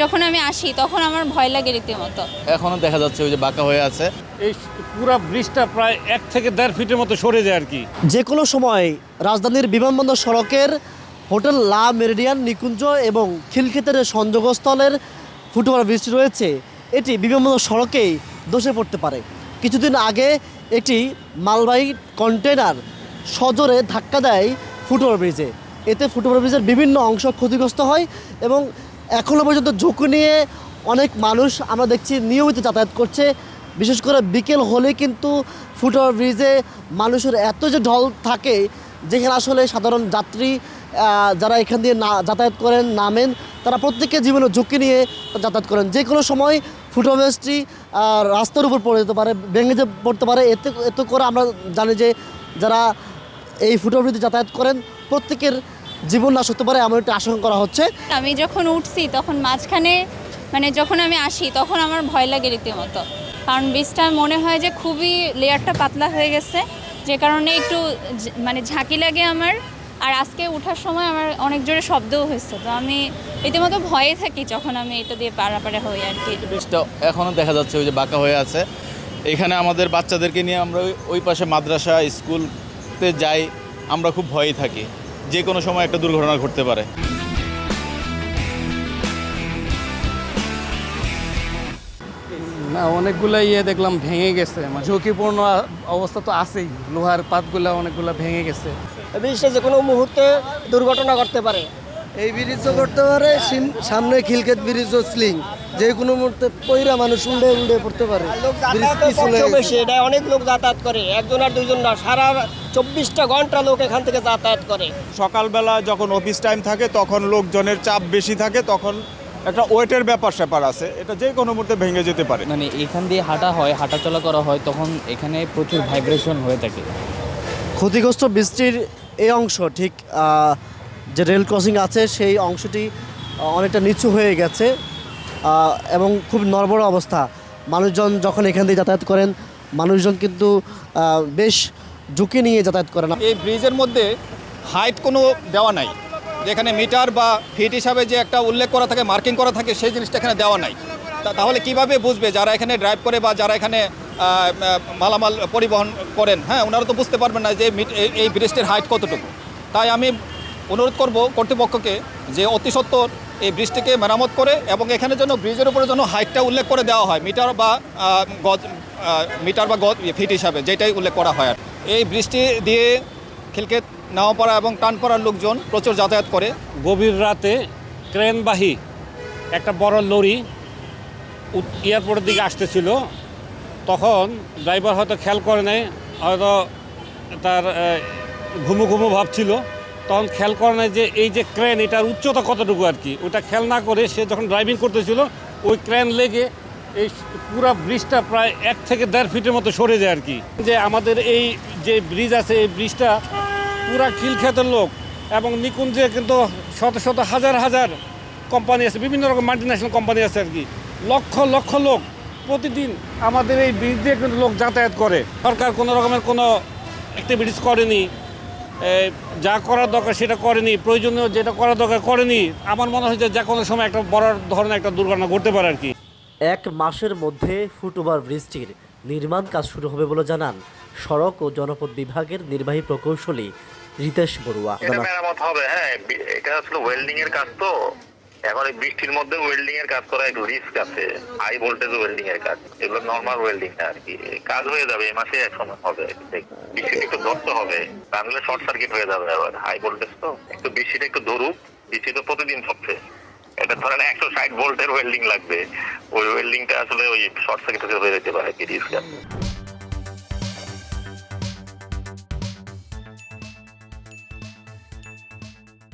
যখন আমি আসি তখন আমার ভয় লাগে রীতিমতো। এখনো দেখা যাচ্ছে ওই যে বাঁকা হয়ে আছে। এই পুরো ব্রিজটা প্রায় 1 থেকে 1.5 ফিটের মতো সরে যায় আর কি। যে কোনো সময় রাজধানীর বিমানবন্দর সড়কের হোটেল লা মেরিডিয়ান নিকুঞ্জ এবং খিলক্ষেতের সংযোগস্থলের ফুটওভার ব্রিজটি রয়েছে, এটি বিমানবন্দর সড়কেই ধসে পড়তে পারে। কিছুদিন আগে একটি মালবাহী কন্টেনার সজোরে ধাক্কা দেয় ফুটওভার ব্রিজে। এতে ফুটওভার ব্রিজের বিভিন্ন অংশ ক্ষতিগ্রস্ত হয় এবং এখনও পর্যন্ত ঝুঁকি নিয়ে অনেক মানুষ আমরা দেখছি নিয়মিত যাতায়াত করছে। বিশেষ করে বিকেল হলে কিন্তু ফুটওভার ব্রিজে মানুষের এত যে ঢল থাকে, যেখানে আসলে সাধারণ যাত্রী যারা এখান দিয়ে যাতায়াত করেন নামেন, তারা প্রত্যেকের জীবনে ঝুঁকি নিয়ে যাতায়াত করেন। যে কোনো সময় ফুটওভার ব্রিজটি রাস্তার উপর পড়ে যেতে পারে, ভেঙে পড়তে পারে। এতে করে আমরা জানি যে যারা এই ফুটওভার ব্রিজে যাতায়াত করেন প্রত্যেকের জীবন নাশ হতে পারে, এমন একটা আশঙ্কা করা হচ্ছে। আমি যখন উঠছি তখন মাঝখানে যখন আমি আসি তখন আমার ভয় লাগে রীতিমতো, কারণ ব্রিজটা মনে হয় যে খুবই লেয়ারটা পাতলা হয়ে গেছে, যে কারণে একটু ঝাঁকি লাগে আমার। আর আজকে ওঠার সময় আমার অনেক জোরে শব্দও হয়েছে, তো আমি রীতিমতো ভয়ে থাকি যখন আমি এটা দিয়ে পারাপারে হই আর কি। ব্রিজটা এখনো দেখা যাচ্ছে ওই যে বাঁকা হয়ে আছে। এখানে আমাদের বাচ্চাদেরকে নিয়ে আমরা ওই পাশে মাদ্রাসা স্কুলতে যাই, আমরা খুব ভয়ে থাকি, যে কোনো সময় একটা দুর্ঘটনা ঘটতে পারে। না, অনেকগুলো দেখলাম ভেঙে গেছে, ঝুঁকিপূর্ণ অবস্থা তো আছেই। লোহার পাতগুলো অনেকগুলো ভেঙে গেছে। ব্রিজটা যে কোনো মুহূর্তে দুর্ঘটনা ঘটতে পারে। এই ব্রিজও করতে পারে, সামনে খিলক্ষেত ব্রিজও স্লিং, যে কোনো মুহূর্তে পয়রা মানুষ উল্টে পড়তে পারে। এটা অনেক লোক যাতায়াত করে, একজন আর দুইজন না, সারা 24টা ঘন্টা লোক এখান থেকে যাতায়াত করে। সকালবেলা যখন অফিস টাইম থাকে তখন লোকজনের চাপ বেশি থাকে, তখন একটা ওয়েটের ব্যাপার স্যাপার আছে, এটা যে কোনো মুহূর্তে ভেঙে যেতে পারে। এখান দিয়ে হাঁটাচলা করা হয়, তখন এখানে প্রচুর ভাইব্রেশন হয়ে থাকে। ক্ষতিগ্রস্ত বৃষ্টির এই অংশ ঠিক যে রেল ক্রসিং আছে সেই অংশটি অনেকটা নিচু হয়ে গেছে এবং খুব নড়বড় অবস্থা। মানুষজন যখন এখান দিয়ে যাতায়াত করেন, মানুষজন কিন্তু বেশ ঝুঁকি নিয়ে যাতায়াত করেন। এই ব্রিজের মধ্যে হাইট কোনো দেওয়া নাই, যেখানে মিটার বা ফিট হিসাবে যে একটা উল্লেখ করা থাকে, মার্কিং করা থাকে, সেই জিনিসটা এখানে দেওয়া নাই। তাহলে কিভাবে বুঝবে যারা এখানে ড্রাইভ করে বা যারা এখানে মালামাল পরিবহন করেন, হ্যাঁ, ওনারা তো বুঝতে পারবেন না যে এই ব্রিজটির হাইট কতটুকু। তাই আমি অনুরোধ করব কর্তৃপক্ষকে যে অতি সত্বর এই ব্রিজটিকে মেরামত করে এবং এখানে যেন ব্রিজের উপরে যেন হাইটটা উল্লেখ করে দেওয়া হয়, মিটার বা গজ ফিট হিসাবে, যেটাই উল্লেখ করা হয়। আর এই ব্রিজটি দিয়ে খিলক্ষেত নাওপাড়া এবং টানপাড়ার লোকজন প্রচুর যাতায়াত করে। গভীর রাতে ক্রেনবাহী একটা বড় লরি এয়ারপোর্টের দিকে আসতেছিল, তখন ড্রাইভার হয়তো খেয়াল করে নাই, হয়তো তার ঘুমো ভাব ছিল, তখন খেয়াল করে নাই যে এই যে ক্রেন, এটার উচ্চতা কতটুকু আর কি। ওটা খেয়াল না করে সে যখন ড্রাইভিং করতেছিল, ওই ক্রেন লেগে এই পুরো ব্রিজটা প্রায় 1 থেকে 1.5 ফিটের মতো সরে যায় আর কি। যে আমাদের এই যে ব্রিজ আছে, এই ব্রিজটা পুরা খিলক্ষেতের লোক এবং নিকুঞ্জে কিন্তু শত শত হাজার কোম্পানি আছে, বিভিন্ন রকম মাল্টিন্যাশনাল কোম্পানি আছে আর কি। লক্ষ লক্ষ লোক প্রতিদিন আমাদের এই ব্রিজ দিয়ে কিন্তু লোক যাতায়াত করে। সরকার কোনো রকমের কোনো অ্যাক্টিভিটিস করেনি, যা করার দরকার সেটা করেনি, প্রয়োজনীয় যেটা করার দরকার করেনি। আমার মনে হয় যে কোনো সময় একটা বড় ধরনের একটা দুর্ঘটনা ঘটতে পারে আর কি। 1 মাসের মধ্যে ফুটওভার ব্রিজটির নির্মাণ কাজ শুরু হবে বলে জানান সড়ক ও জনপথ বিভাগের নির্বাহী প্রকৌশলী রিতেশ বড়ুয়া। এটা মেরামত হবে, হ্যাঁ, এটা আসলে ওয়েল্ডিং এর কাজ, তো এখন এই বৃষ্টির মধ্যে ওয়েল্ডিং এর কাজ করা একটু রিস্ক আছে, হাই ভোল্টেজ ওয়েল্ডিং এর কাজ, এগুলো নর্মাল ওয়েল্ডিং না আর কি। কাজ হয়ে যাবে, এই মাসে এক সময় হবে। বৃষ্টিটা একটু ধরতে হবে, তাহলে শর্ট সার্কিট হয়ে যাবে। আবার হাই ভোল্টেজ তো, একটু বৃষ্টিটা একটু ধরুক। বৃষ্টি তো প্রতিদিন হচ্ছে, এটা ধরেন 160 ভোল্টের ওয়েল্ডিং লাগবে, ওই ওয়েল্ডিংটা আসলে ওই শর্ট সার্কিট হয়ে যেতে পারে, কি রিস্ক আছে।